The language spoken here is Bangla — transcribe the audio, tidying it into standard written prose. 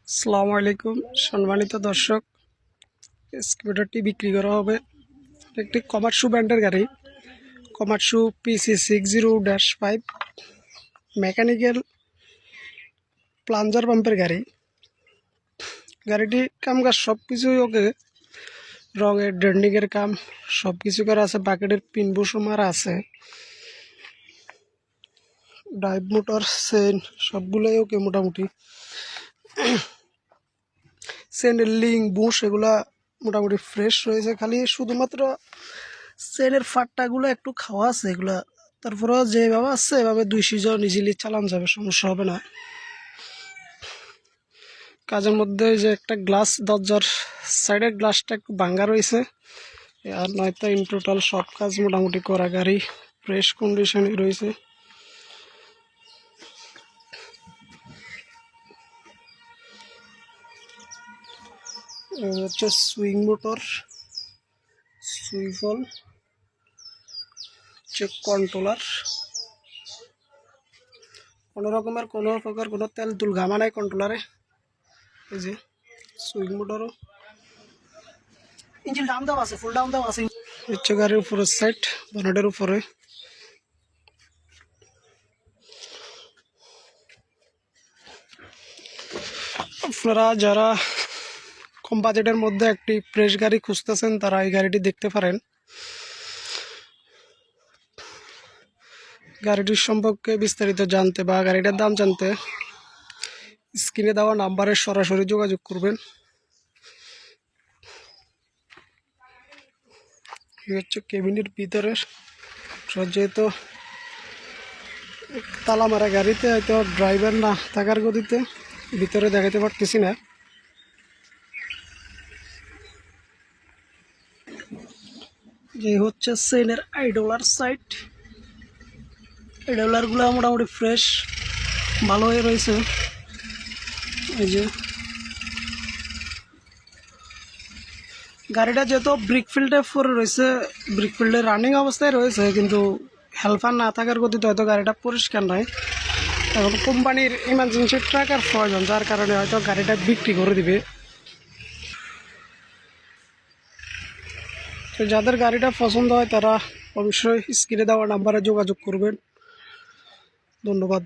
আসসালামু আলাইকুম সম্মানিত দর্শক, স্কুটারটি বিক্রি করা হবে। একটি কমার্শু ব্র্যান্ডের গাড়ি, কমার্শু PC60-5 মেকানিক্যাল প্লাঞ্জার পাম্পের গাড়ি। গাড়িটি কামকাজ সব কিছুই ওকে, রঙের ডেন্ডিংয়ের কাম সব কিছু করা আছে, বাকেটের পিনবুশ মারা আছে, ড্রাইভ মোটর চেন সবগুলোই ওকে মোটামুটি। চেনের লিঙ্ক বুশ এগুলা মোটামুটি ফ্রেশ রয়েছে, খালি শুধুমাত্র চেনের ফাট্টাগুলো একটু খাওয়া আছে এগুলা। তারপরেও যেভাবে আছে এভাবে 2 সিজন ইজিলি চালানো যাবে, সমস্যা হবে না। কাজের মধ্যে যে একটা গ্লাস, দরজার সাইডের গ্লাসটা একটু ভাঙ্গা রয়েছে, আর নয়তো ইন টোটাল সব কাজ মোটামুটি করা। গাড়ি ফ্রেশ কন্ডিশনে রয়েছে। হচ্ছে সুইং মোটর, সুইফল, চেক কন্ট্রোলার, কোনো রকমের কোনো প্রকার কোনো তেল তুল ঘামা নাই কন্ট্রোলারে। এই যে সুইং মোটরও ইঞ্জিন ডাউন দেওয়া আছে, ফুল ডাউন দেওয়া আছে। হচ্ছে গাড়ির উপরের সাইড, বনেটের উপরে। আপনারা যারা কম বাজেটের মধ্যে একটি ফ্রেশ গাড়ি খুঁজতেছেন তারা এই গাড়িটি দেখতে পারেন। গাড়িটির সম্পর্কে বিস্তারিত জানতে বা গাড়িটার দাম জানতে স্ক্রিনে দেওয়া নাম্বারে সরাসরি যোগাযোগ করবেন। এই হচ্ছে কেবিনের ভিতরের, যেহেতু তালা মারা গাড়িতে হয়তো ড্রাইভার না থাকার গতিতে ভিতরে দেখাতে পারতেছি না। যে হচ্ছে চেনের আইডলার সাইড, আইডলারগুলো মোটামুটি ফ্রেশ ভালো হয়ে রয়েছে। এই যে গাড়িটা যেহেতু ব্রিক ফিল্ডে পরে রয়েছে, ব্রিক ফিল্ডে রানিং অবস্থায় রয়েছে, কিন্তু হেল্পার না থাকার গতিতে হয়তো গাড়িটা পরিষ্কার নয়। এখন কোম্পানির ইমার্জেন্সি ট্রাকার প্রয়োজন, যার কারণে হয়তো গাড়িটা বিক্রি করে দিবে। তো যাদের গাড়িটা পছন্দ হয় তারা অবশ্যই স্ক্রিনে দেওয়া নাম্বারে যোগাযোগ করবেন। ধন্যবাদ।